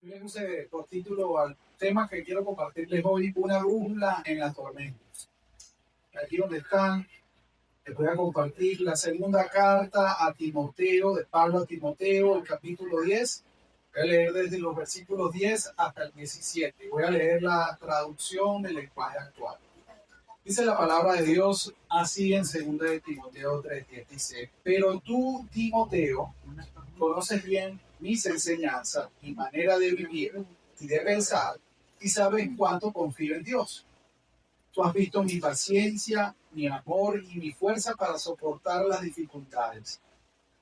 Yo le puse por título al tema que quiero compartirles hoy, una brújula en la tormenta. Aquí donde están, les voy a compartir la segunda carta a Timoteo, de Pablo a Timoteo, el capítulo 10. Voy a leer desde los versículos 10 hasta el 17. Voy a leer la traducción del lenguaje actual. Dice la palabra de Dios así en 2 de Timoteo 3:10. Dice, pero tú, Timoteo, conoces bien mis enseñanzas, mi manera de vivir y de pensar, y sabes cuánto confío en Dios. Tú has visto mi paciencia, mi amor y mi fuerza para soportar las dificultades.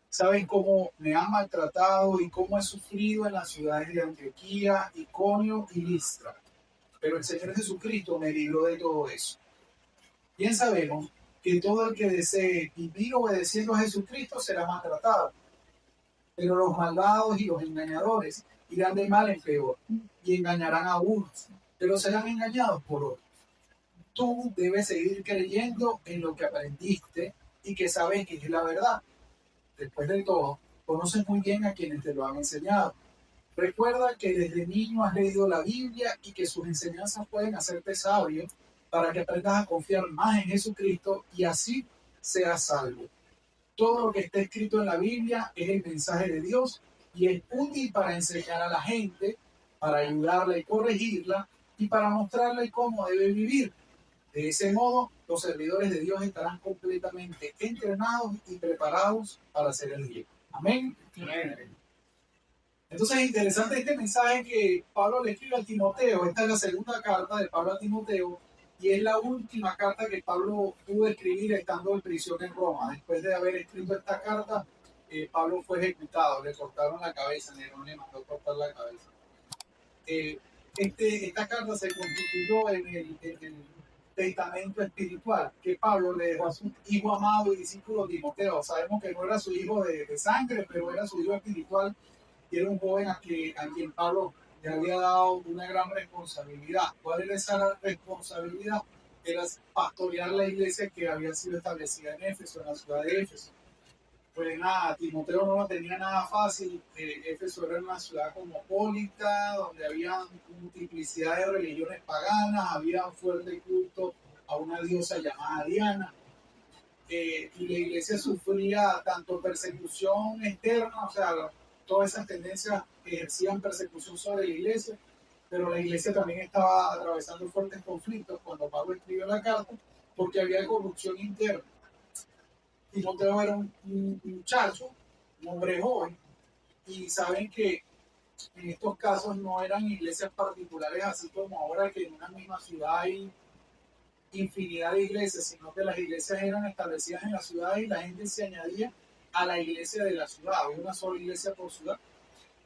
Sabes cómo me han maltratado y cómo he sufrido en las ciudades de Antioquía, Iconio y Listra. Pero el Señor Jesucristo me libró de todo eso. Bien sabemos que todo el que desee vivir obedeciendo a Jesucristo será maltratado, pero los malvados y los engañadores irán de mal en peor y engañarán a unos, pero serán engañados por otros. Tú debes seguir creyendo en lo que aprendiste y que sabes que es la verdad. Después de todo, conoces muy bien a quienes te lo han enseñado. Recuerda que desde niño has leído la Biblia y que sus enseñanzas pueden hacerte sabio para que aprendas a confiar más en Jesucristo y así seas salvo. Todo lo que está escrito en la Biblia es el mensaje de Dios y es útil para enseñar a la gente, para ayudarla y corregirla y para mostrarle cómo debe vivir. De ese modo, los servidores de Dios estarán completamente entrenados y preparados para hacer el bien. Amén. Amén. Entonces es interesante este mensaje que Pablo le escribe a Timoteo. Esta es la segunda carta de Pablo a Timoteo y es la última carta que Pablo pudo escribir estando en prisión en Roma. Después de haber escrito esta carta, Pablo fue ejecutado, le cortaron la cabeza, Nerón le mandó cortar la cabeza. Eh, esta carta se constituyó en el testamento espiritual que Pablo le dejó a su hijo amado y discípulo Timoteo. Sabemos que no era su hijo de sangre, pero era su hijo espiritual y era un joven a quien Pablo le había dado una gran responsabilidad. ¿Cuál era esa responsabilidad? Era pastorear la iglesia que había sido establecida en Éfeso, en la ciudad de Éfeso. Pues nada, Timoteo no lo tenía nada fácil. Éfeso era una ciudad cosmopolita, donde había multiplicidad de religiones paganas, había un fuerte culto a una diosa llamada Diana. Y la iglesia sufría tanto persecución externa, o sea, todas esas tendencias ejercían persecución sobre la iglesia, pero la iglesia también estaba atravesando fuertes conflictos cuando Pablo escribió la carta, porque había corrupción interna. Timoteo era un muchacho, un hombre joven, y saben que en estos casos no eran iglesias particulares, así como ahora que en una misma ciudad hay infinidad de iglesias, sino que las iglesias eran establecidas en la ciudad y la gente se añadía a la iglesia de la ciudad, había una sola iglesia por ciudad.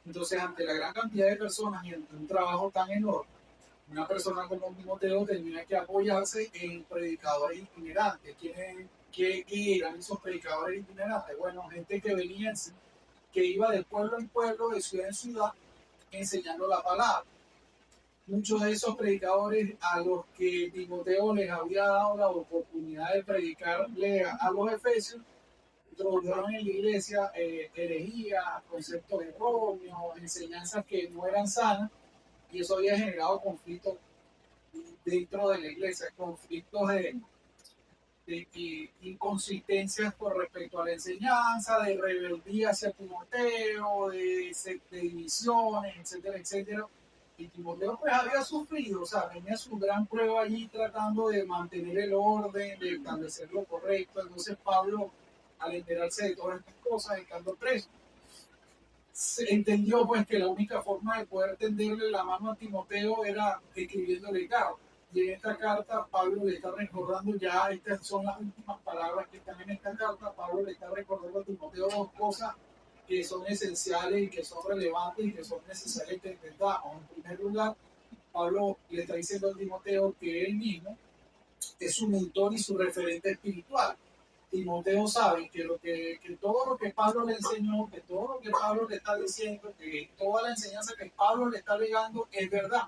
Entonces, ante la gran cantidad de personas y ante un trabajo tan enorme, una persona como Timoteo tenía que apoyarse en predicadores itinerantes. ¿Qué eran esos predicadores itinerantes? Bueno, gente que venía, que iba de pueblo en pueblo, de ciudad en ciudad, enseñando la palabra. Muchos de esos predicadores a los que Timoteo les había dado la oportunidad de predicarle a los efesios, introdujeron en la iglesia herejías, conceptos erróneos, enseñanzas que no eran sanas, y eso había generado conflictos dentro de la iglesia, conflictos de inconsistencias con respecto a la enseñanza, de rebeldía hacia Timoteo, de divisiones, etcétera, etcétera. Y Timoteo pues había sufrido, o sea, tenía su gran prueba allí tratando de mantener el orden, de establecer lo correcto. Entonces Pablo, al enterarse de todas estas cosas, estando preso, se entendió pues que la única forma de poder tenderle la mano a Timoteo era escribiéndole cartas. Y en esta carta Pablo le está recordando, ya estas son las últimas palabras que están en esta carta, Pablo le está recordando a Timoteo dos cosas que son esenciales y que son relevantes y que son necesarias que entendamos. En primer lugar, Pablo le está diciendo a Timoteo que él mismo es su mentor y su referente espiritual. Timoteo sabe que todo lo que Pablo le enseñó, que todo lo que Pablo le está diciendo, que toda la enseñanza que Pablo le está legando es verdad.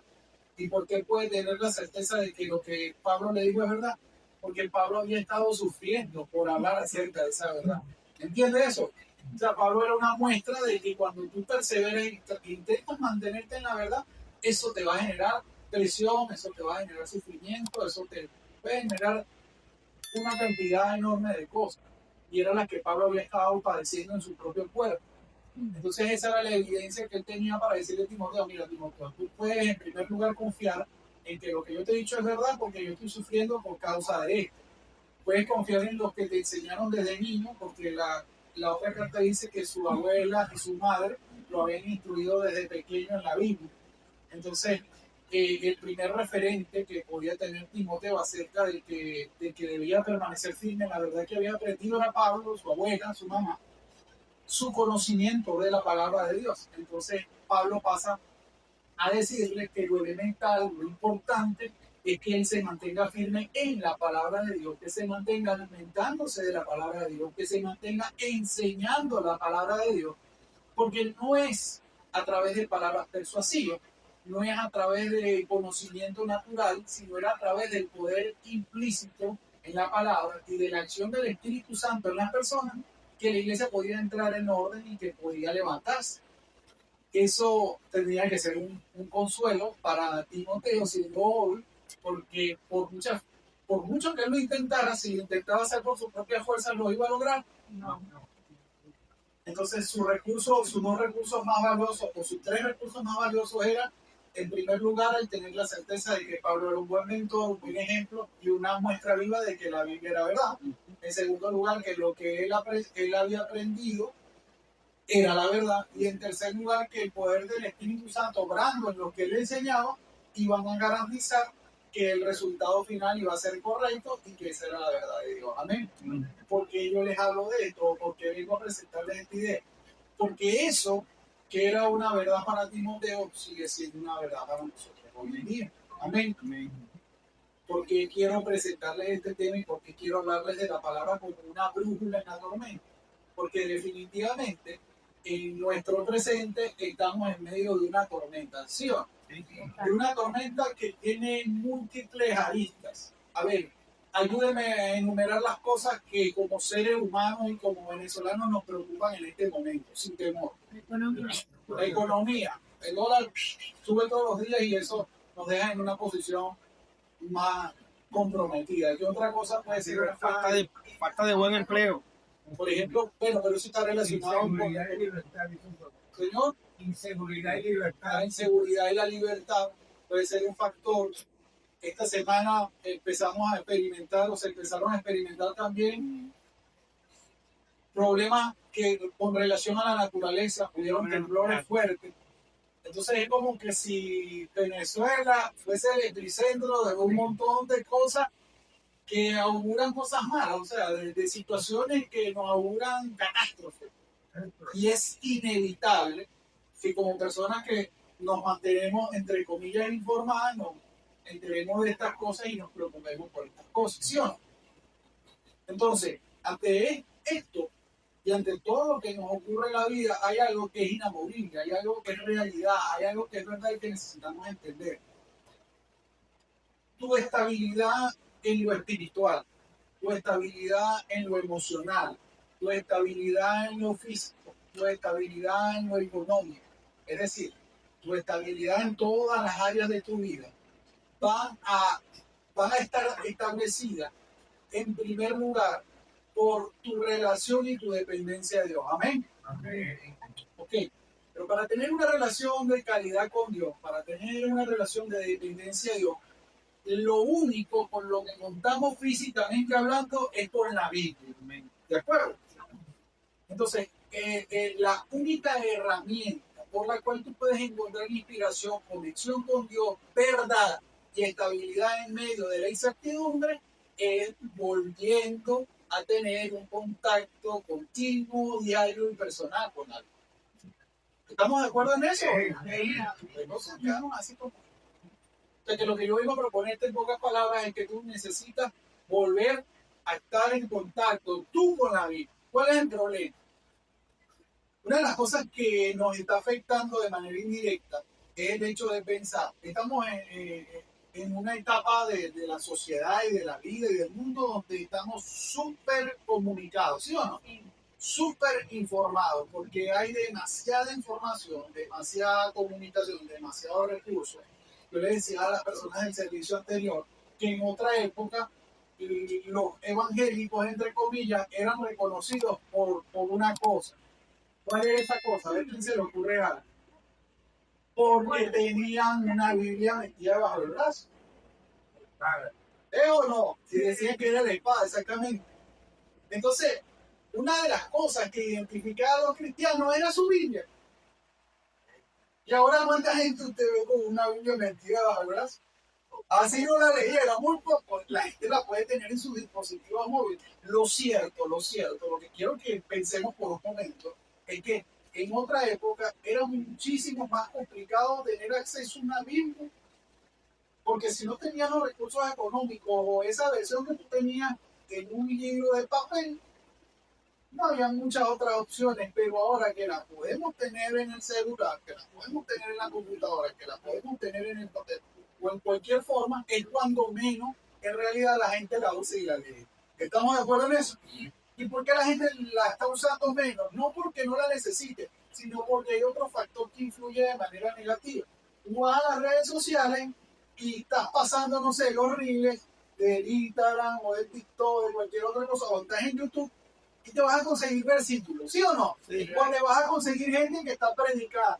¿Y por qué puede tener la certeza de que lo que Pablo le dijo es verdad? Porque Pablo había estado sufriendo por hablar acerca de esa verdad. ¿Entiende eso? O sea, Pablo era una muestra de que cuando tú perseveras e intentas mantenerte en la verdad, eso te va a generar presión, eso te va a generar sufrimiento, eso te puede generar una cantidad enorme de cosas. Y era la que Pablo había estado padeciendo en su propio cuerpo. Entonces esa era la evidencia que él tenía para decirle a Timoteo, mira Timoteo, tú puedes en primer lugar confiar en que lo que yo te he dicho es verdad porque yo estoy sufriendo por causa de esto. Puedes confiar en los que te enseñaron desde niño porque la otra carta dice que su abuela y su madre lo habían instruido desde pequeño en la Biblia. Entonces, el primer referente que podía tener Timoteo acerca de que debía permanecer firme en la verdad que había aprendido era Pablo, su abuela, su mamá, su conocimiento de la palabra de Dios. Entonces, Pablo pasa a decirle que lo elemental, lo importante, es que él se mantenga firme en la palabra de Dios, que se mantenga alimentándose de la palabra de Dios, que se mantenga enseñando la palabra de Dios, porque no es a través de palabras persuasivas, no es a través de conocimiento natural, sino era a través del poder implícito en la palabra y de la acción del Espíritu Santo en las personas que la iglesia podía entrar en orden y que podía levantarse. Eso tendría que ser un consuelo para Timoteo, siendo hoy, porque por mucho que él lo intentara, si lo intentaba hacer por sus propias fuerzas, lo iba a lograr. No. Entonces, sus dos recursos más valiosos, o sus tres recursos más valiosos eran, en primer lugar, el tener la certeza de que Pablo era un buen mentor, un buen ejemplo y una muestra viva de que la Biblia era verdad. En segundo lugar, que lo que él había aprendido era la verdad. Y en tercer lugar, que el poder del Espíritu Santo obrando en lo que él enseñaba iban a garantizar que el resultado final iba a ser correcto y que esa era la verdad de Dios. Amén. Porque yo les hablo de esto, porque vengo a presentarles esta idea. Porque eso, que era una verdad para Timoteo, sigue siendo una verdad para nosotros hoy en día. Amén. Porque quiero presentarles este tema y porque quiero hablarles de la palabra como una brújula en la tormenta. Porque definitivamente en nuestro presente estamos en medio de una tormenta, ¿sí o no? De una tormenta que tiene múltiples aristas. A ver, ayúdenme a enumerar las cosas que como seres humanos y como venezolanos nos preocupan en este momento, sin temor. La economía. El dólar sube todos los días y eso nos deja en una posición más comprometida. ¿Qué otra cosa puede ser? Falta de buen empleo. Por ejemplo, bueno, pero eso está relacionado con señor, Inseguridad y libertad. la inseguridad y la libertad puede ser un factor. Esta semana empezamos a experimentar, o se empezaron a experimentar también problemas que con relación a la naturaleza, hubieron temblores fuertes. Entonces es como que si Venezuela fuese el epicentro de un montón de cosas que auguran cosas malas, o sea, de situaciones que nos auguran catástrofes. Y es inevitable que como personas que nos mantenemos, entre comillas, informadas, nos enteremos de estas cosas y nos preocupemos por estas cosas, ¿sí o no? Entonces, ante esto y ante todo lo que nos ocurre en la vida, hay algo que es inamovible, hay algo que es realidad, hay algo que es verdad y que necesitamos entender. Tu estabilidad en lo espiritual, tu estabilidad en lo emocional, tu estabilidad en lo físico, tu estabilidad en lo económico, es decir, tu estabilidad en todas las áreas de tu vida, van a estar establecidas en primer lugar por tu relación y tu dependencia de Dios. Amén. Amén. Ok, pero para tener una relación de calidad con Dios, para tener una relación de dependencia de Dios, lo único con lo que contamos físicamente hablando es con la Biblia. ¿De acuerdo? Entonces, la única herramienta por la cual tú puedes encontrar inspiración, conexión con Dios, verdad y estabilidad en medio de la incertidumbre es volviendo a tener un contacto continuo, diario y personal con algo. ¿Estamos de acuerdo en eso? Entonces, quedamos así como. O sea, que lo que yo iba a proponerte en pocas palabras es que tú necesitas volver a estar en contacto tú con la vida. ¿Cuál es el problema? Una de las cosas que nos está afectando de manera indirecta es el hecho de pensar. Estamos en una etapa de la sociedad y de la vida y del mundo donde estamos súper comunicados, ¿sí o no? súper informados, porque hay demasiada información, demasiada comunicación, demasiados recursos. Yo le decía a las personas del servicio anterior que en otra época los evangélicos, entre comillas, eran reconocidos por una cosa. ¿Cuál es esa cosa? A ver quién se le ocurre algo. Porque tenían una Biblia metida bajo el brazo. ¿Eh o no? Si decían que era la espada, exactamente. Entonces, una de las cosas que identificaba a los cristianos era su Biblia. Y ahora, ¿cuánta gente usted ve con una Biblia metida bajo el brazo? Así no la leyera, muy poco. La gente la puede tener en sus dispositivos móviles. Lo cierto, lo que quiero que pensemos por un momento es que en otra época era muchísimo más complicado tener acceso a una Biblia, porque si no tenías los recursos económicos o esa versión que tú tenías en un libro de papel, no había muchas otras opciones, pero ahora que la podemos tener en el celular, que la podemos tener en la computadora, que la podemos tener en el papel o en cualquier forma, es cuando menos en realidad la gente la usa y la lee. ¿Estamos de acuerdo en eso? ¿Y por qué la gente la está usando menos? No porque no la necesite, sino porque hay otro factor que influye de manera negativa. Tú vas a las redes sociales y estás pasando, no sé, los reels del Instagram o del TikTok, de cualquier otra cosa, o estás en YouTube y te vas a conseguir versículos, ¿sí o no? Sí, claro. O te vas a conseguir gente que está predicada.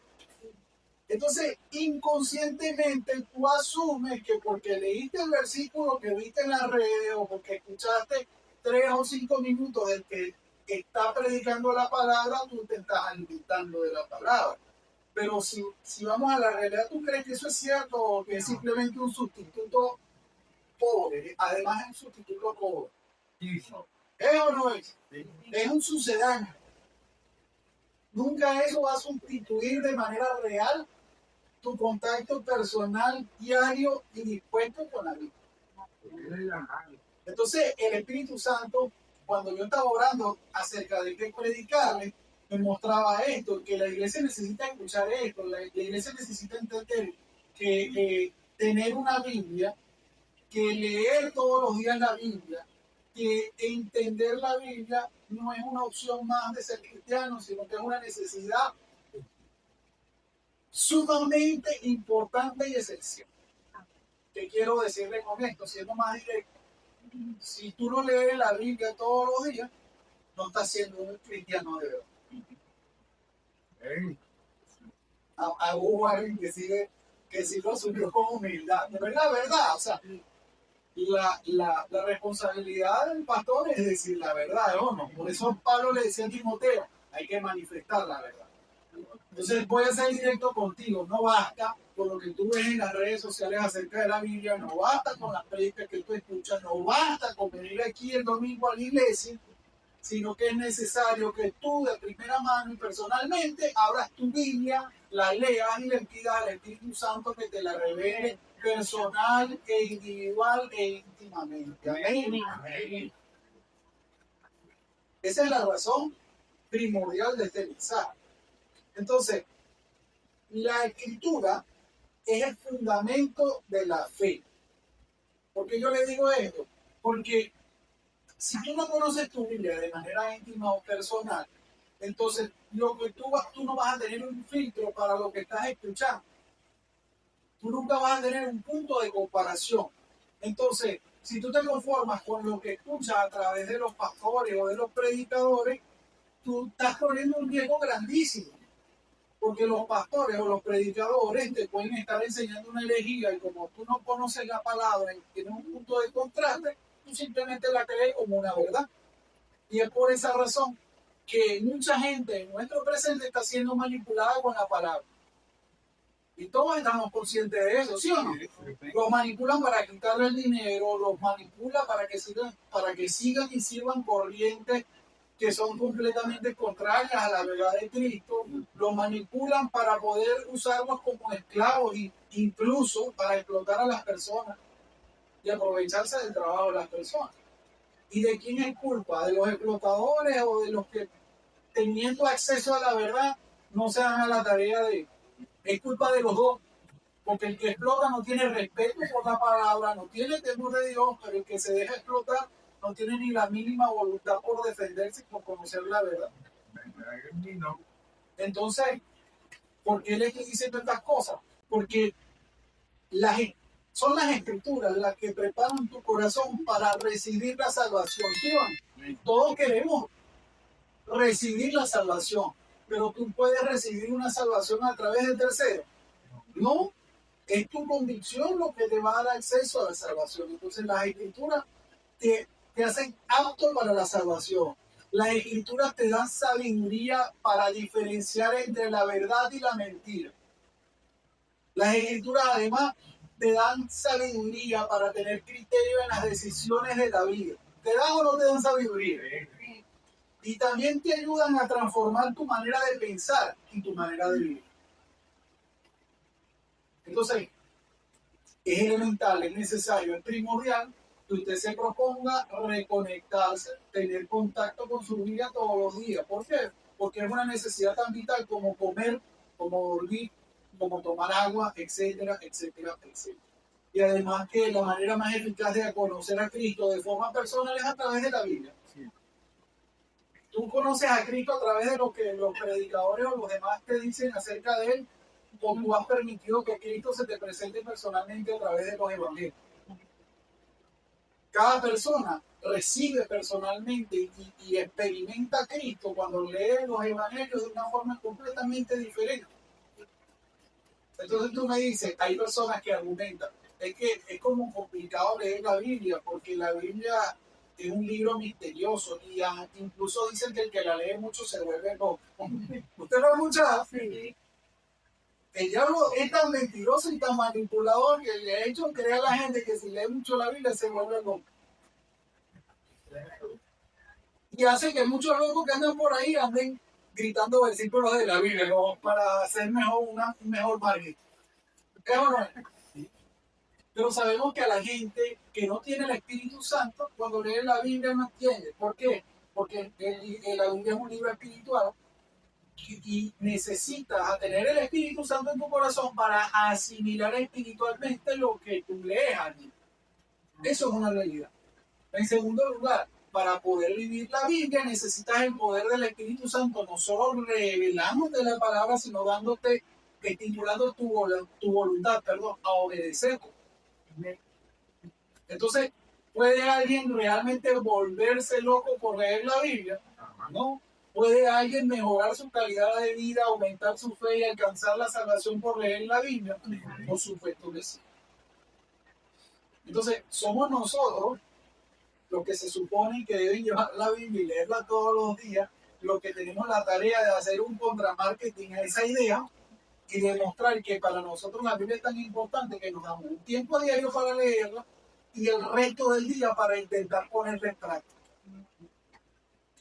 Entonces, inconscientemente tú asumes que porque leíste el versículo que viste en las redes o porque escuchaste 3 o 5 minutos del que está predicando la palabra, tú te estás alimentando de la palabra. Pero si vamos a la realidad, ¿tú crees que eso es cierto o que es simplemente un sustituto pobre? Además es un sustituto pobre. ¿Es o no es? Es un sucedáneo. Nunca eso va a sustituir de manera real tu contacto personal, diario y dispuesto con la Biblia. Entonces, el Espíritu Santo, cuando yo estaba orando acerca de qué predicarle, me mostraba esto, que la iglesia necesita escuchar esto, la iglesia necesita entender que tener una Biblia, que leer todos los días la Biblia, que entender la Biblia no es una opción más de ser cristiano, sino que es una necesidad sumamente importante y esencial. ¿Qué quiero decirle con esto? Siendo más directo, si tú no lees la Biblia todos los días, no estás siendo un cristiano de verdad. Hubo alguien que sí lo asumió con humildad. De verdad, o sea, la responsabilidad del pastor es decir la verdad, ¿no? Por eso Pablo le decía a Timoteo, hay que manifestar la verdad. Entonces voy a ser directo contigo, no basta con lo que tú ves en las redes sociales acerca de la Biblia, no basta con las predicas que tú escuchas, no basta con venir aquí el domingo a la iglesia, sino que es necesario que tú de primera mano y personalmente abras tu Biblia, la leas y le pidas al Espíritu Santo que te la revele personal e individual e íntimamente. Amén. Amén. Esa es la razón primordial de este mensaje. Entonces, la escritura es el fundamento de la fe. ¿Por qué yo le digo esto? Porque si tú no conoces tu Biblia de manera íntima o personal, entonces lo que tú no vas a tener un filtro para lo que estás escuchando. Tú nunca vas a tener un punto de comparación. Entonces, si tú te conformas con lo que escuchas a través de los pastores o de los predicadores, tú estás corriendo un riesgo grandísimo. Porque los pastores o los predicadores te pueden estar enseñando una herejía y como tú no conoces la palabra y tienes un punto de contraste, tú simplemente la crees como una verdad. Y es por esa razón que mucha gente en nuestro presente está siendo manipulada con la palabra. Y todos estamos conscientes de eso, ¿sí o no? Los manipulan para quitarle el dinero, los manipulan para que sigan y sirvan corrientes que son completamente contrarias a la verdad de Cristo, los manipulan para poder usarlos como esclavos e incluso para explotar a las personas y aprovecharse del trabajo de las personas. ¿Y de quién es culpa? ¿De los explotadores o de los que teniendo acceso a la verdad no se dan a la tarea de... Es culpa de los dos, porque el que explota no tiene respeto por la palabra, no tiene temor de Dios, pero el que se deja explotar no tiene ni la mínima voluntad por defenderse, por conocer la verdad. Entonces, ¿por qué le estoy diciendo estas cosas? Porque son las escrituras las que preparan tu corazón para recibir la salvación. ¿Sí, van? Todos queremos recibir la salvación, pero tú puedes recibir una salvación a través de terceros. No, es tu convicción lo que te va a dar acceso a la salvación. Entonces las escrituras te hacen apto para la salvación. Las escrituras te dan sabiduría para diferenciar entre la verdad y la mentira. Las escrituras además te dan sabiduría para tener criterio en las decisiones de la vida. ¿Te dan o no te dan sabiduría? Y también te ayudan a transformar tu manera de pensar y tu manera de vivir. Entonces, es elemental, es necesario, es primordial que usted se proponga reconectarse, tener contacto con su vida todos los días. ¿Por qué? Porque es una necesidad tan vital como comer, como dormir, como tomar agua, etcétera, etcétera, etcétera. Y además que la manera más eficaz de conocer a Cristo de forma personal es a través de la Biblia. Sí. Tú conoces a Cristo a través de lo que los predicadores o los demás te dicen acerca de Él, o tú has permitido que Cristo se te presente personalmente a través de los evangelios. Cada persona recibe personalmente y experimenta a Cristo cuando lee los evangelios de una forma completamente diferente. Entonces tú me dices, hay personas que argumentan, es que es como complicado leer la Biblia, porque la Biblia es un libro misterioso y incluso dicen que el que la lee mucho se vuelve loco. ¿Usted lo ha escuchado? Sí. El diablo es tan mentiroso y tan manipulador que le ha hecho creer a la gente que si lee mucho la Biblia se vuelve loco. Y hace que muchos locos que andan por ahí anden gritando versículos de la Biblia, ¿no? Para hacer un mejor marketing. ¿Es o no es? Pero sabemos que a la gente que no tiene el Espíritu Santo, cuando lee la Biblia no entiende. ¿Por qué? Porque la Biblia es un libro espiritual y necesitas tener el Espíritu Santo en tu corazón para asimilar espiritualmente lo que tú lees allí. Eso es una realidad. En segundo lugar, para poder vivir la Biblia necesitas el poder del Espíritu Santo, no solo revelándote la palabra, sino dándote, estimulando tu voluntad, a obedecer. Entonces, ¿puede alguien realmente volverse loco por leer la Biblia? No. ¿Puede alguien mejorar su calidad de vida, aumentar su fe y alcanzar la salvación por leer la Biblia? Por supuesto que sí. Entonces, somos nosotros los que se supone que deben llevar la Biblia y leerla todos los días, los que tenemos la tarea de hacer un contramarketing a esa idea y demostrar que para nosotros la Biblia es tan importante que nos damos un tiempo diario para leerla y el resto del día para intentar ponerla en práctica.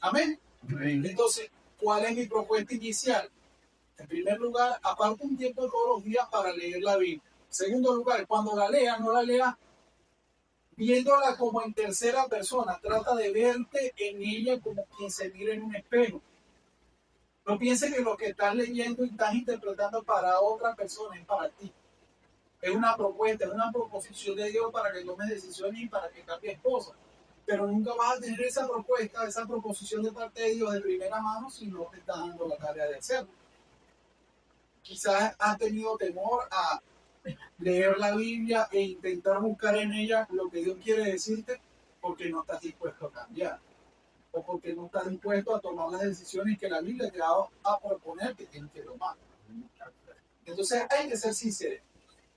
Amén. Entonces, ¿cuál es mi propuesta inicial? En primer lugar, aparte un tiempo todos los días para leer la Biblia. En segundo lugar, cuando la leas, no la leas viéndola como en tercera persona. Trata de verte en ella como quien se mira en un espejo. No pienses que lo que estás leyendo y estás interpretando para otra persona es para ti. Es una propuesta, es una proposición de Dios para que tomes decisiones y para que cambies cosas. Pero nunca vas a tener esa propuesta, esa proposición de parte de Dios de primera mano si no te estás dando la tarea de hacerlo. Quizás has tenido temor a leer la Biblia e intentar buscar en ella lo que Dios quiere decirte porque no estás dispuesto a cambiar o porque no estás dispuesto a tomar las decisiones que la Biblia te va a proponer que tienes que tomar. Entonces hay que ser sincero.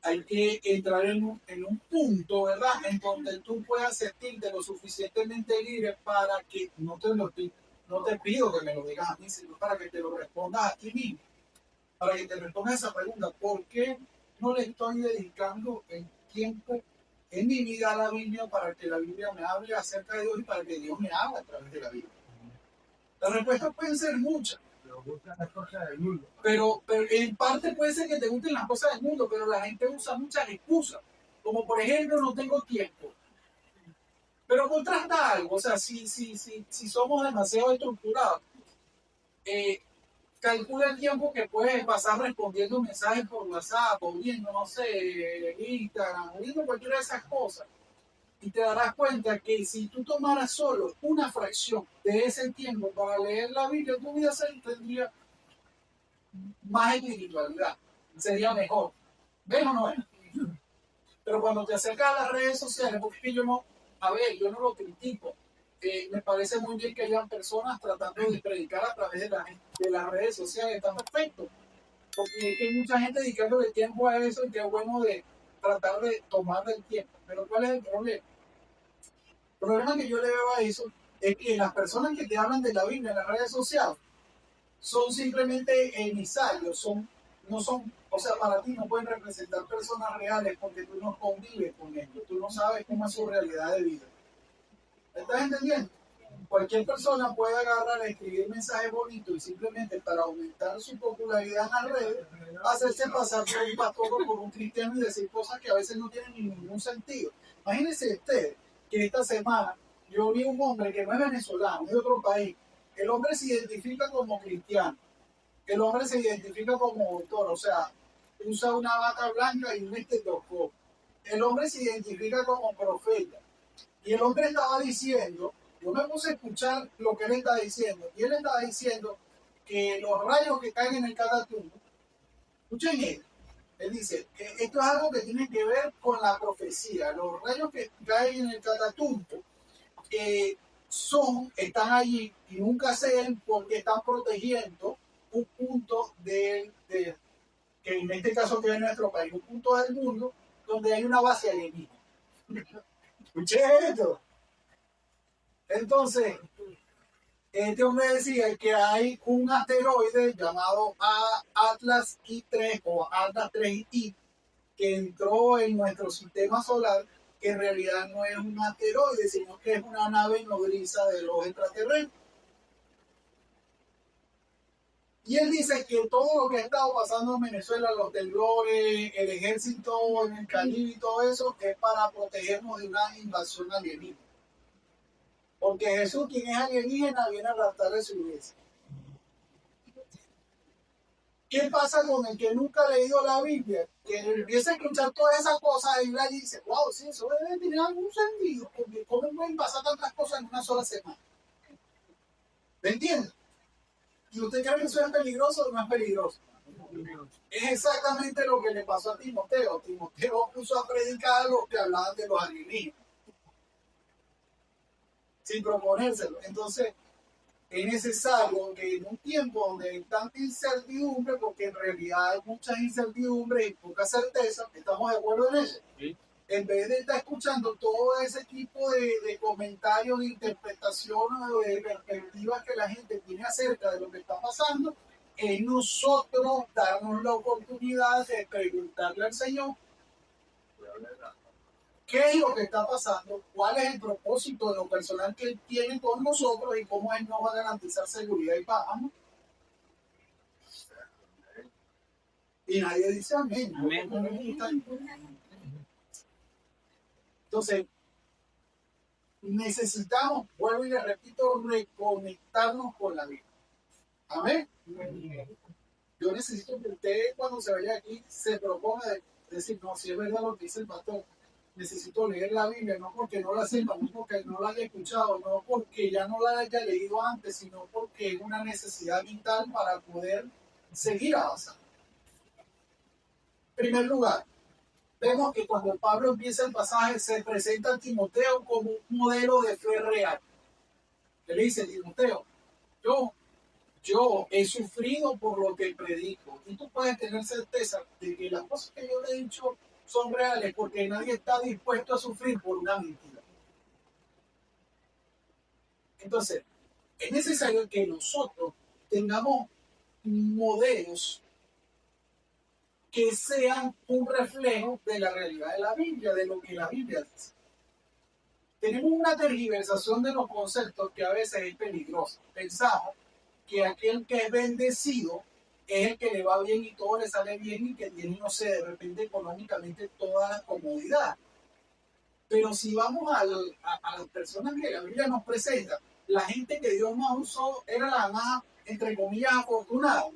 Hay que entrar en un punto, ¿verdad?, en donde tú puedas sentirte lo suficientemente libre para que no te pido que me lo digas a mí, sino para que te lo respondas a ti mismo. Para que te respondas esa pregunta, ¿por qué no le estoy dedicando el tiempo en mi vida a la Biblia para que la Biblia me hable acerca de Dios y para que Dios me hable a través de la Biblia? Las respuestas pueden ser muchas. Pero en parte puede ser que te gusten las cosas del mundo, pero la gente usa muchas excusas. Como por ejemplo, no tengo tiempo. Pero contrasta algo, o sea, si somos demasiado estructurados, calcula el tiempo que puedes pasar respondiendo mensajes por WhatsApp, o viendo, no sé, Instagram, o viendo cualquiera de esas cosas. Y te darás cuenta que si tú tomaras solo una fracción de ese tiempo para leer la Biblia, tu vida tendría más espiritualidad, sería mejor. ¿Ves o no es? Pero cuando te acercas a las redes sociales, porque yo no, a ver, yo no lo critico. Me parece muy bien que hayan personas tratando de predicar a través de las redes sociales, está perfecto. Porque hay mucha gente dedicándole tiempo a eso y qué bueno de tratar de tomar el tiempo. Pero ¿cuál es el problema? El problema que yo le veo a eso es que las personas que te hablan de la Biblia en las redes sociales son simplemente emisarios, no son, o sea, para ti no pueden representar personas reales porque tú no convives con ellos, tú no sabes cómo es su realidad de vida. ¿Me estás entendiendo? Cualquier persona puede agarrar a escribir mensajes bonitos y simplemente para aumentar su popularidad en las redes, hacerse pasar por un pastor o por un cristiano y decir cosas que a veces no tienen ningún sentido. Imagínense ustedes que esta semana yo vi un hombre que no es venezolano, es de otro país. El hombre se identifica como cristiano, el hombre se identifica como doctor, o sea, usa una bata blanca y un estetoscopio. El hombre se identifica como profeta. Y el hombre estaba diciendo, yo me puse a escuchar lo que él estaba diciendo, y él estaba diciendo que los rayos que caen en el Catatumbo, escuchen él dice que esto es algo que tiene que ver con la profecía, los rayos que caen en el Catatumbo están allí y nunca se ven porque están protegiendo un punto que en este caso que es nuestro país, un punto del mundo donde hay una base alienígena. Escuché esto. Entonces, este hombre decía que hay un asteroide llamado Atlas I3 o Atlas 3I que entró en nuestro sistema solar, que en realidad no es un asteroide, sino que es una nave nodriza de los extraterrestres. Y él dice que todo lo que ha estado pasando en Venezuela, los temblores, el ejército en el Caribe y todo eso, es para protegernos de una invasión alienígena. Porque Jesús, quien es alienígena, viene a raptar su iglesia. ¿Qué pasa con el que nunca ha leído la Biblia? Que empieza a escuchar todas esas cosas y la dice, wow, sí, eso debe tener algún sentido, porque ¿cómo pueden pasar tantas cosas en una sola semana? ¿Me entiendes? ¿Y usted cree que eso es peligroso o no es peligroso? Es exactamente lo que le pasó a Timoteo. Timoteo puso a predicar a los que hablaban de los alienígenas, sin proponérselo. Entonces, es necesario que en un tiempo donde hay tanta incertidumbre, porque en realidad hay muchas incertidumbres y poca certeza, ¿estamos de acuerdo en eso? Sí. En vez de estar escuchando todo ese tipo de comentarios, de interpretaciones o de perspectivas que la gente tiene acerca de lo que está pasando, es nosotros darnos la oportunidad de preguntarle al Señor qué es lo que está pasando, cuál es el propósito de lo personal que Él tiene con nosotros y cómo Él nos va a garantizar seguridad y paz. ¿No? Y nadie dice amén. Entonces, necesitamos, vuelvo y le repito, reconectarnos con la vida. Amén. Yo necesito que usted cuando se vaya aquí se proponga de decir, no, si es verdad lo que dice el pastor, necesito leer la Biblia, no porque no la sepa, no porque no la haya escuchado, no porque ya no la haya leído antes, sino porque es una necesidad vital para poder seguir avanzando. En primer lugar, vemos que cuando Pablo empieza el pasaje se presenta a Timoteo como un modelo de fe real. Le dice, Timoteo, yo he sufrido por lo que predico y tú puedes tener certeza de que las cosas que yo le he dicho son reales porque nadie está dispuesto a sufrir por una mentira. Entonces, es necesario que nosotros tengamos modelos que sean un reflejo de la realidad de la Biblia, de lo que la Biblia dice. Tenemos una tergiversación de los conceptos que a veces es peligrosa. Pensamos que aquel que es bendecido es el que le va bien y todo le sale bien y que tiene, no sé, de repente económicamente toda la comodidad. Pero si vamos a las personas que la Biblia nos presenta, la gente que Dios más usó era la más, entre comillas, afortunada.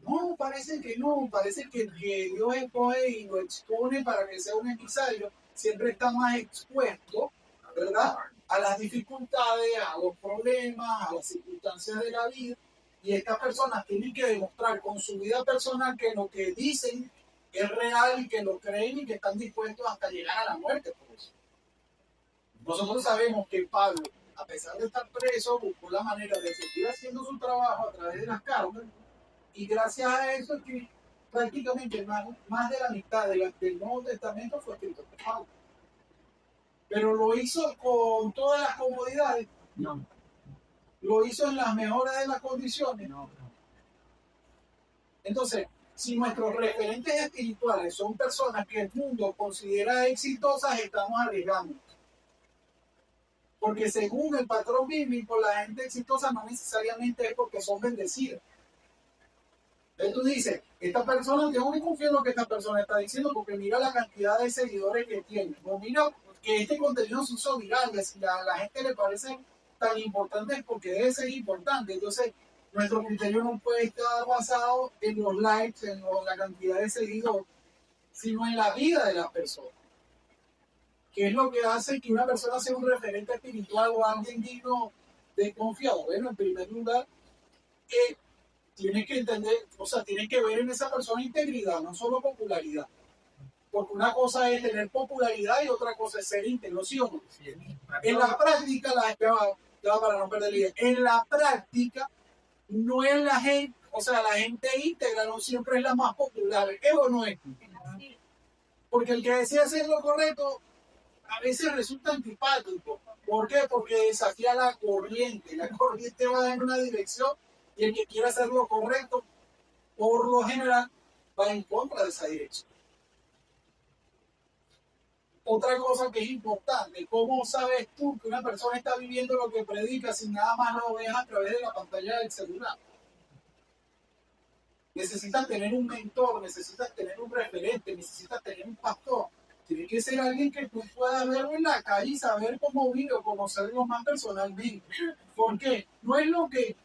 No, parece que Dios escoge y lo expone para que sea un emisario, siempre está más expuesto, ¿verdad? A las dificultades, a los problemas, a las circunstancias de la vida. Y estas personas tienen que demostrar con su vida personal que lo que dicen es real y que lo creen y que están dispuestos hasta llegar a la muerte por eso. Nosotros sabemos que Pablo, a pesar de estar preso, buscó la manera de seguir haciendo su trabajo a través de las cartas y gracias a eso es que prácticamente más de la mitad del Nuevo Testamento fue escrito por Pablo. Pero lo hizo con todas las comodidades. No. Lo hizo en las mejores de las condiciones. No. Entonces, si nuestros referentes espirituales son personas que el mundo considera exitosas, estamos arriesgando. Porque según el patrón bíblico, la gente exitosa no necesariamente es porque son bendecidas. Entonces tú dices, esta persona, yo me confío en lo que esta persona está diciendo porque mira la cantidad de seguidores que tiene. O mira que este contenido se hizo viral, y a la gente le parece tan importante porque debe ser importante. Entonces, nuestro criterio no puede estar basado en los likes, en la cantidad de seguidores, sino en la vida de la persona. ¿Qué es lo que hace que una persona sea un referente espiritual o alguien digno de confiado? Bueno, en primer lugar, tienes que entender, o sea, tienes que ver en esa persona integridad, no solo popularidad. Porque una cosa es tener popularidad y otra cosa es ser íntegro, ¿sí o no? En la práctica, para no perder la idea, en la práctica no es la gente, o sea, la gente íntegra no siempre es la más popular, ¿es o no es? Porque el que decide hacer lo correcto a veces resulta antipático. ¿Por qué? Porque desafía la corriente va en una dirección y el que quiera hacer lo correcto, por lo general, va en contra de esa dirección. Otra cosa que es importante, ¿cómo sabes tú que una persona está viviendo lo que predica si nada más lo ves a través de la pantalla del celular? Necesitas tener un mentor, necesitas tener un referente, necesitas tener un pastor. Tiene que ser alguien que tú puedas verlo en la calle y saber cómo vive o conocerlo más personalmente. ¿Por qué? No es lo que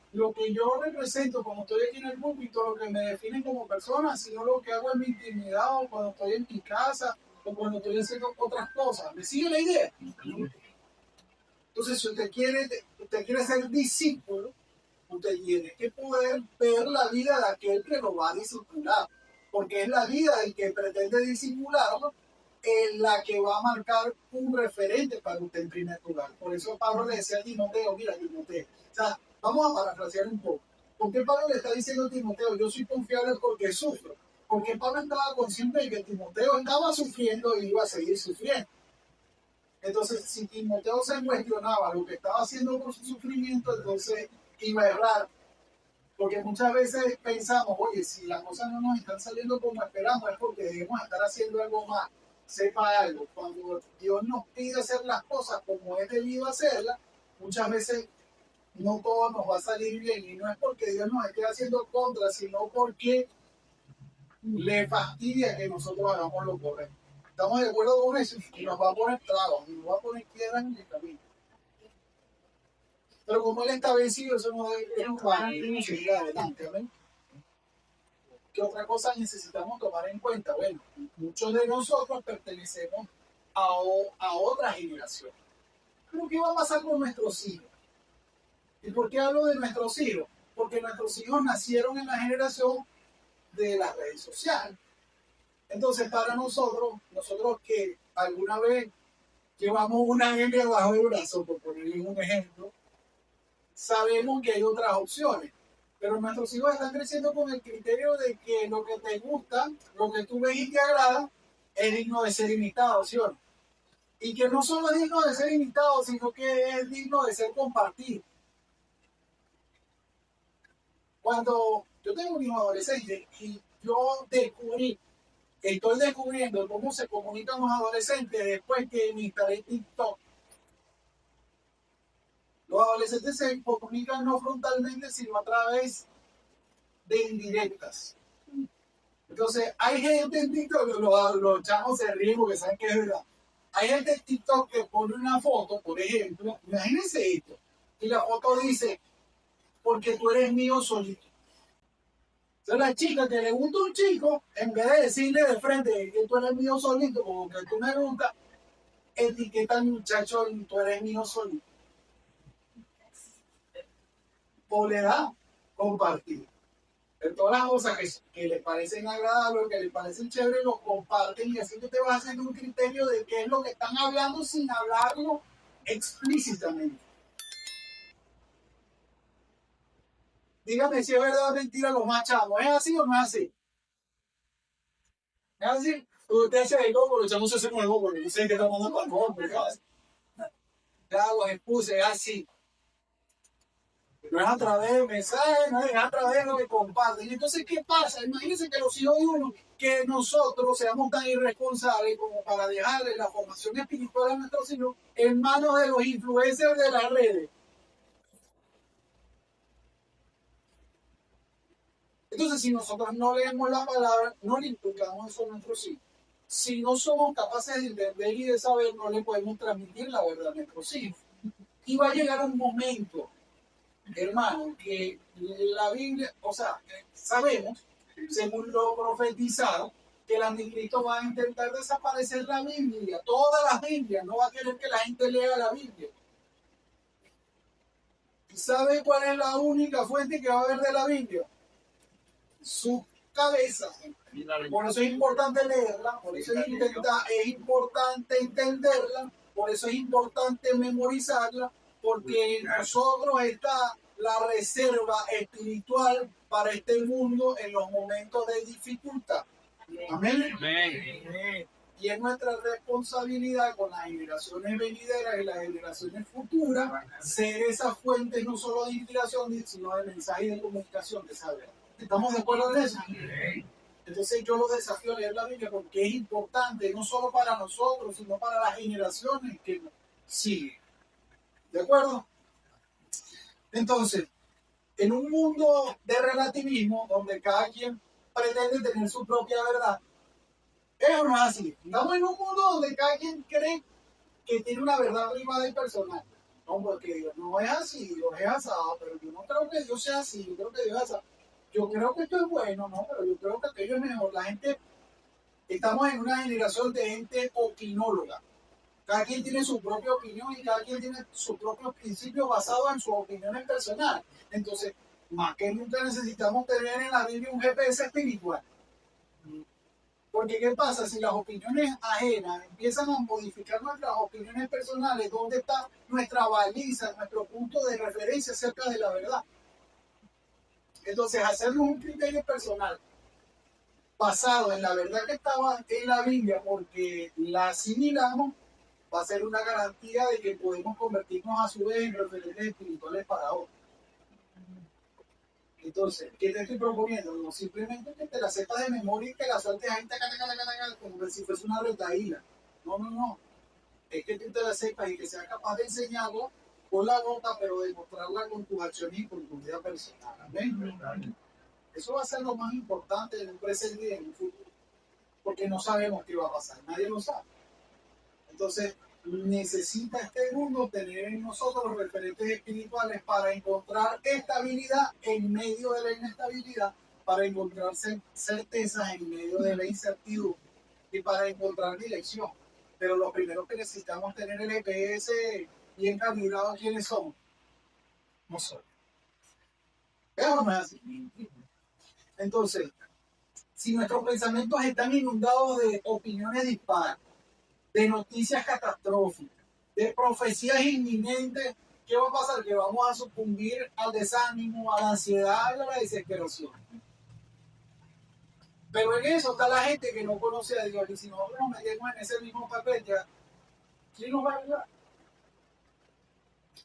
yo represento cuando estoy aquí en el púlpito, lo que me define como persona, sino lo que hago en mi intimidad o cuando estoy en mi casa o cuando estoy haciendo otras cosas. ¿Me sigue la idea? Entonces, si usted quiere ser discípulo, usted tiene que poder ver la vida de aquel que lo va a discipular, porque es la vida del que pretende discipularlo, es la que va a marcar un referente para usted en primer lugar. Por eso Pablo le decía a Timoteo, mira Timoteo, o sea, vamos a parafrasear un poco. ¿Por qué Pablo le está diciendo a Timoteo, yo soy confiable porque sufro? Porque Pablo estaba consciente de que Timoteo estaba sufriendo y iba a seguir sufriendo. Entonces, si Timoteo se cuestionaba lo que estaba haciendo por su sufrimiento, entonces iba a errar. Porque muchas veces pensamos, oye, si las cosas no nos están saliendo como esperamos, es porque debemos estar haciendo algo más. Sepa algo, cuando Dios nos pide hacer las cosas como es debido hacerlas, muchas veces no todo nos va a salir bien. Y no es porque Dios nos esté haciendo contra, sino porque le fastidia que nosotros hagamos lo correcto. Estamos de acuerdo con eso y nos va a poner trabas, nos va a poner piedras en el camino. Pero como él está vencido, eso no debe seguir adelante. ¿Ven? ¿Qué otra cosa necesitamos tomar en cuenta? Bueno, muchos de nosotros pertenecemos a otra generación. Pero ¿qué va a pasar con nuestros hijos? ¿Y por qué hablo de nuestros hijos? Porque nuestros hijos nacieron en la generación de las redes sociales. Entonces, para nosotros que alguna vez llevamos una Biblia bajo el brazo, por ponerles un ejemplo, sabemos que hay otras opciones. Pero nuestros hijos están creciendo con el criterio de que lo que te gusta, lo que tú ves y te agrada, es digno de ser imitado, ¿sí o no? Y que no solo es digno de ser imitado, sino que es digno de ser compartido. Cuando yo tengo un hijo adolescente y yo estoy descubriendo cómo se comunican los adolescentes después que me instalé TikTok. Los adolescentes se comunican no frontalmente, sino a través de indirectas. Entonces, hay gente en TikTok, los chavos se ríen porque saben que es verdad. Hay gente en TikTok que pone una foto, por ejemplo, imagínense esto, y la foto dice, porque tú eres mío solito. O Entonces la chica que le gusta un chico, en vez de decirle de frente que tú eres mío solito o que tú me gustas, etiqueta al muchacho, tú eres mío solito. O le da compartir. De todas las cosas que le parecen agradables, que le parecen chéveres, lo comparten y así tú te vas haciendo un criterio de qué es lo que están hablando sin hablarlo explícitamente. Dígame si es verdad o mentira los más chavos. ¿Es así o no es así? ¿Es así? Usted se ve como los chavos se hacen nuevo porque no sé qué estamos dando con favor, pero ya los expuse, es así. No es a través de mensajes, no es a través de lo que comparten. Entonces, ¿qué pasa? Imagínense que los hijos de uno, que nosotros seamos tan irresponsables como para dejarle la formación espiritual a nuestros hijos en manos de los influencers de las redes. Entonces, si nosotros no leemos la palabra, no le inculcamos eso a nuestros hijos. Si no somos capaces de entender y de saber, no le podemos transmitir la verdad a nuestros hijos. Y va a llegar un momento, hermano, que la Biblia, o sea, sabemos, según lo profetizado, que el anticristo va a intentar desaparecer la Biblia, toda la Biblia, no va a querer que la gente lea la Biblia. ¿Y sabe cuál es la única fuente que va a haber de la Biblia? Su cabeza. Por eso es importante leerla, por eso es importante entenderla, por eso es importante memorizarla, porque en nosotros está la reserva espiritual para este mundo en los momentos de dificultad. Amén. Amén. Y es nuestra responsabilidad con las generaciones venideras y las generaciones futuras ser esas fuentes no solo de inspiración, sino de mensaje y de comunicación de saber. ¿Estamos de acuerdo en eso? Entonces yo los desafío a leer la Biblia porque es importante, no solo para nosotros, sino para las generaciones que siguen. ¿De acuerdo? Entonces, en un mundo de relativismo, donde cada quien pretende tener su propia verdad, es o no es así. Estamos en un mundo donde cada quien cree que tiene una verdad privada y personal. No, porque Dios no es así, Dios es asado, pero yo no creo que Dios sea así, yo creo que Dios es asado. Yo creo que esto es bueno, no, pero yo creo que aquello es mejor. La gente, estamos en una generación de gente opinóloga. Cada quien tiene su propia opinión y cada quien tiene sus propios principios basados en sus opiniones personales. Entonces, más que nunca necesitamos tener en la Biblia un GPS espiritual. Porque ¿qué pasa? Si las opiniones ajenas empiezan a modificar nuestras opiniones personales, ¿dónde está nuestra baliza, nuestro punto de referencia acerca de la verdad? Entonces, hacernos un criterio personal basado en la verdad que estaba en la Biblia, porque la asimilamos, va a ser una garantía de que podemos convertirnos a su vez en referentes espirituales para otros. Entonces, ¿qué te estoy proponiendo? No simplemente que te la sepas de memoria y que la sueltes ahí como si fuese una retaíla. No, no, no. Es que tú te la sepas y que seas capaz de enseñarlo con la boca, pero demostrarla con tus acciones y con tu vida personal. Amén. Eso va a ser lo más importante en un presente y en un futuro. Porque no sabemos qué va a pasar. Nadie lo sabe. Entonces, necesita este mundo tener en nosotros referentes espirituales para encontrar estabilidad en medio de la inestabilidad, para encontrar certezas en medio de la incertidumbre y para encontrar dirección. Pero lo primero que necesitamos tener el GPS bien calibrado, ¿quiénes somos? Nosotros. ¿Eso no es así? Entonces, si nuestros pensamientos están inundados de opiniones dispares, de noticias catastróficas, de profecías inminentes, ¿qué va a pasar? Que vamos a sucumbir al desánimo, a la ansiedad y a la desesperación. Pero en eso está la gente que no conoce a Dios. Y si nosotros nos metemos en ese mismo papel, ya, ¿quién nos va a ayudar?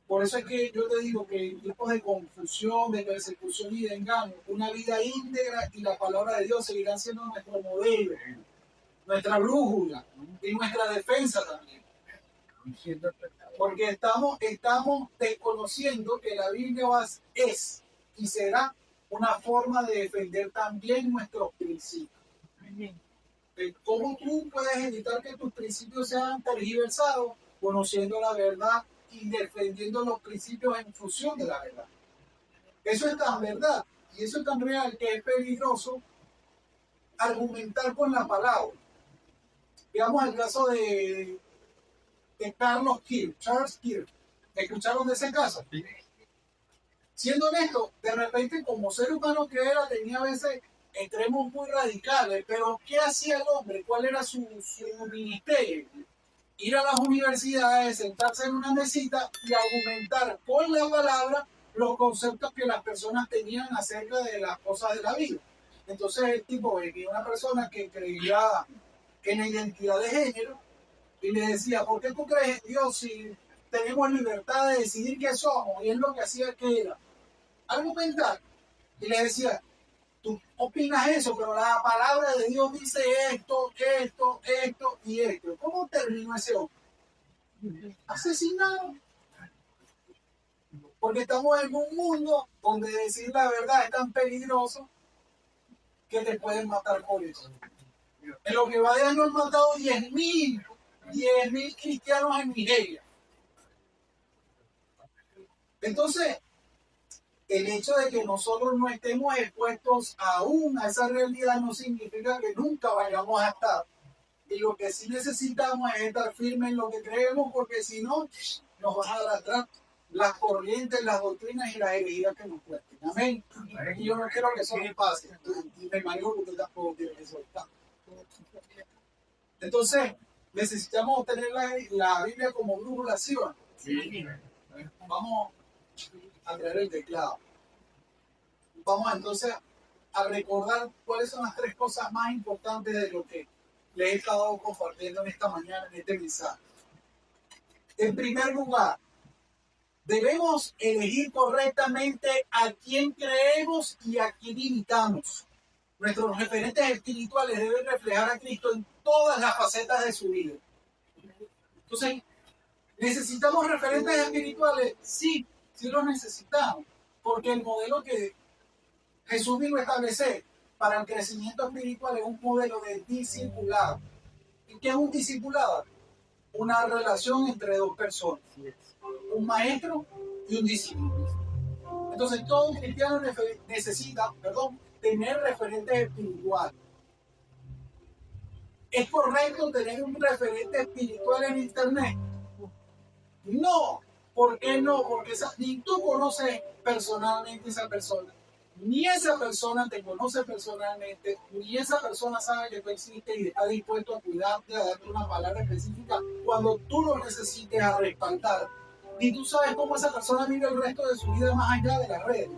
Por eso es que yo te digo que en tiempos de confusión, de persecución y de engaño, una vida íntegra y la palabra de Dios seguirán siendo nuestro modelo, nuestra brújula y nuestra defensa también. Porque estamos desconociendo que la Biblia es y será una forma de defender también nuestros principios. ¿Cómo tú puedes evitar que tus principios sean tergiversados? Conociendo la verdad y defendiendo los principios en función de la verdad. Eso es tan verdad y eso es tan real que es peligroso argumentar con la palabra. Veamos el caso de Charles Kirk. ¿Escucharon de ese caso? Sí. Siendo honesto, de repente como ser humano que era, tenía a veces extremos muy radicales, pero ¿qué hacía el hombre? ¿Cuál era su ministerio? Ir a las universidades, sentarse en una mesita y argumentar con la palabra los conceptos que las personas tenían acerca de las cosas de la vida. Entonces el tipo venía una persona que creía en la identidad de género y le decía, ¿por qué tú crees en Dios si tenemos libertad de decidir qué somos? Y él lo que hacía que era argumentar y le decía, tú opinas eso, pero la palabra de Dios dice esto y esto. ¿Cómo terminó ese hombre? Asesinado. Porque estamos en un mundo donde decir la verdad es tan peligroso que te pueden matar por eso. En lo que va de año han matado 10.000 cristianos en Nigeria. Entonces, el hecho de que nosotros no estemos expuestos aún a esa realidad no significa que nunca vayamos a estar. Y lo que sí necesitamos es estar firmes en lo que creemos, porque si no, nos van a arrastrar las corrientes, las doctrinas y las herejías que nos cuenten. Amén. Y yo no quiero que eso me pase. Y me imagino que usted tampoco quiere que eso pase. Entonces, necesitamos tener la Biblia como brújula, ¿sí? Sí. Vamos a traer el teclado. Vamos entonces a recordar cuáles son las 3 cosas más importantes de lo que les he estado compartiendo en esta mañana, en este mensaje. En primer lugar, debemos elegir correctamente a quién creemos y a quién imitamos. Nuestros referentes espirituales deben reflejar a Cristo en todas las facetas de su vida. Entonces, ¿necesitamos referentes espirituales? Sí, sí los necesitamos, porque el modelo que Jesús vino a establecer para el crecimiento espiritual es un modelo de discipulado. ¿Y qué es un discipulado? Una relación entre 2 personas, un maestro y un discípulo. Entonces, todo cristiano necesita, tener referentes espirituales. ¿Es correcto tener un referente espiritual en internet? No. ¿Por qué no? Porque ni tú conoces personalmente a esa persona, ni esa persona te conoce personalmente, ni esa persona sabe que tú existes y está dispuesto a cuidarte, a darte una palabra específica cuando tú lo necesites, a respaldar. Ni tú sabes cómo esa persona vive el resto de su vida más allá de las redes.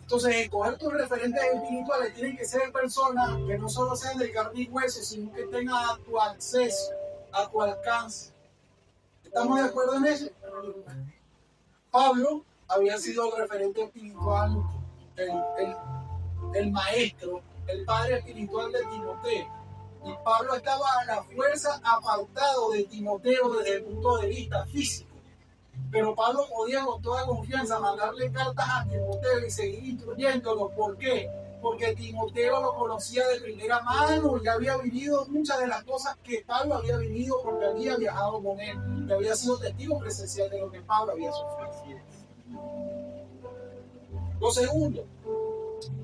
Entonces, escoger tus referentes espirituales tienen que ser personas que no solo sean de carne y hueso, sino que tengan a tu acceso, a tu alcance. ¿Estamos de acuerdo en eso? Pablo había sido el referente espiritual, el maestro, el padre espiritual de Timoteo. Y Pablo estaba a la fuerza apartado de Timoteo desde el punto de vista físico. Pero Pablo podía con toda confianza mandarle cartas a Timoteo y seguir instruyéndolo. ¿Por qué? Porque Timoteo lo conocía de primera mano y había vivido muchas de las cosas que Pablo había vivido porque había viajado con él y había sido testigo presencial de lo que Pablo había sufrido. Lo segundo,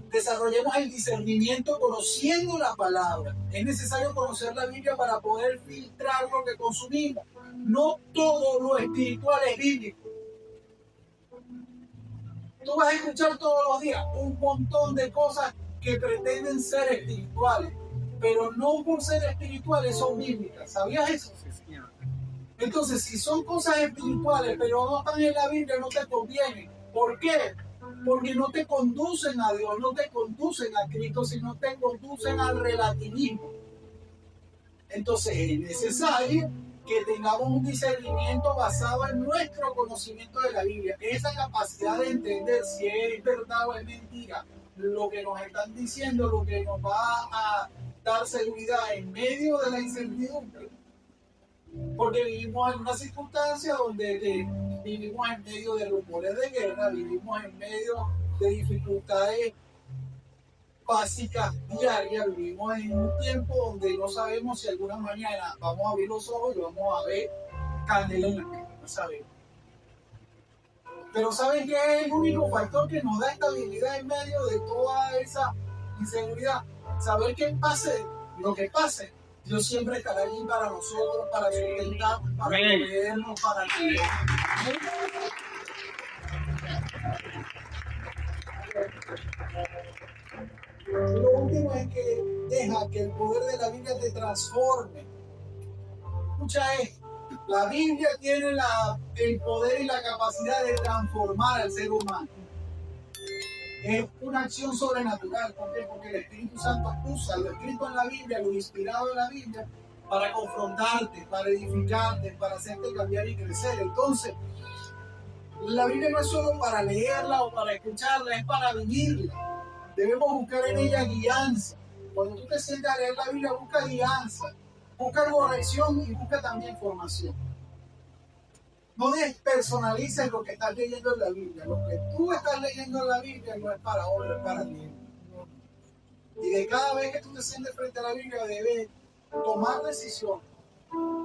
desarrollemos el discernimiento conociendo la palabra. Es necesario conocer la Biblia para poder filtrar lo que consumimos. No todo lo espiritual es bíblico. Tú vas a escuchar todos los días un montón de cosas que pretenden ser espirituales, pero no por ser espirituales son bíblicas. ¿Sabías eso? Entonces, si son cosas espirituales, pero no están en la Biblia, no te conviene. ¿Por qué? Porque no te conducen a Dios, no te conducen a Cristo, sino te conducen al relativismo. Entonces, es necesario que tengamos un discernimiento basado en nuestro conocimiento de la Biblia, esa capacidad de entender si es verdad o es mentira, lo que nos están diciendo, lo que nos va a dar seguridad en medio de la incertidumbre. Porque vivimos en una circunstancia donde vivimos en medio de rumores de guerra, vivimos en medio de dificultades básicas diarias, vivimos en un tiempo donde no sabemos si alguna mañana vamos a abrir los ojos y vamos a ver candela en la cara, no sabemos. Pero ¿saben qué es el único factor que nos da estabilidad en medio de toda esa inseguridad? Saber que pase lo que pase, Dios siempre estará allí para nosotros, para sustentarnos, para proveernos, para ayudarnos. Y lo último es que deja que el poder de la Biblia te transforme. Escucha esto. La Biblia tiene el poder y la capacidad de transformar al ser humano. Es una acción sobrenatural. ¿Por qué? Porque el Espíritu Santo usa lo escrito en la Biblia, lo inspirado en la Biblia, para confrontarte, para edificarte, para hacerte cambiar y crecer. Entonces, la Biblia no es solo para leerla o para escucharla, es para vivirla. Debemos buscar en ella guianza. Cuando tú te sientas a leer la Biblia, busca guianza, busca corrección y busca también formación. No despersonalices lo que estás leyendo en la Biblia. Lo que tú estás leyendo en la Biblia no es para otro, es para ti. Y de cada vez que tú te sientes frente a la Biblia, debes tomar decisiones,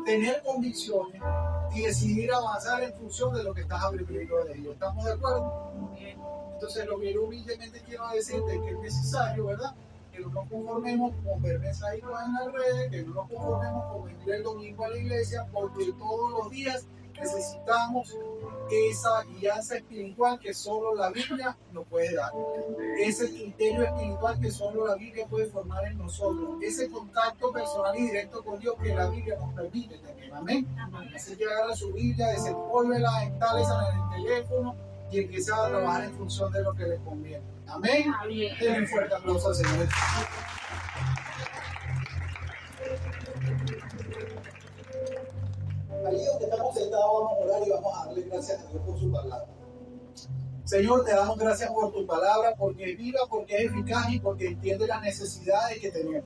tener convicciones y decidir avanzar en función de lo que estás aprendiendo de ello. ¿Estamos de acuerdo? Entonces, lo que yo humildemente quiero decirte es que es necesario, ¿verdad?, que no nos conformemos con ver mensajitos en las redes, que no nos conformemos con venir el domingo a la iglesia, porque todos los días necesitamos esa guianza espiritual que solo la Biblia nos puede dar, ese criterio espiritual que solo la Biblia puede formar en nosotros, ese contacto personal y directo con Dios que la Biblia nos permite tener. Amén. Así que agarra su Biblia, desempólvela, instálesa en el teléfono y empiece a trabajar en función de lo que le conviene. Amén. Denle un fuerte aplauso al Señor. Allí donde estamos sentados vamos a orar y vamos a darle gracias a Dios por su palabra. Señor, te damos gracias por tu palabra, porque es viva, porque es eficaz y porque entiende las necesidades que tenemos.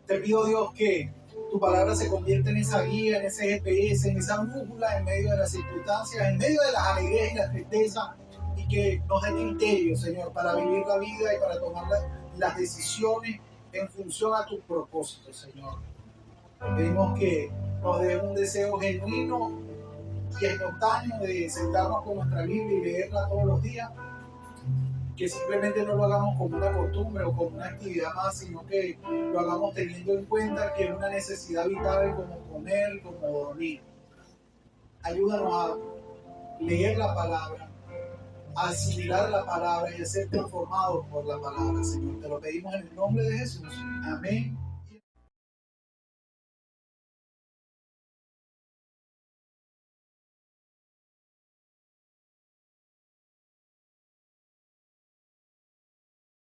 Te pido, Dios, que tu palabra se convierta en esa guía, en ese GPS, en esa brújula, en medio de las circunstancias, en medio de las alegrías y las tristezas, y que nos dé criterio, Señor, para vivir la vida y para tomar las decisiones en función a tus propósitos, Señor. Te pedimos que nos dé un deseo genuino y espontáneo de sentarnos con nuestra Biblia y leerla todos los días, que simplemente no lo hagamos como una costumbre o como una actividad más, sino que lo hagamos teniendo en cuenta que es una necesidad vital como comer, como dormir. Ayúdanos a leer la palabra, a asimilar la palabra y a ser transformados por la palabra, Señor. Te lo pedimos en el nombre de Jesús. Amén.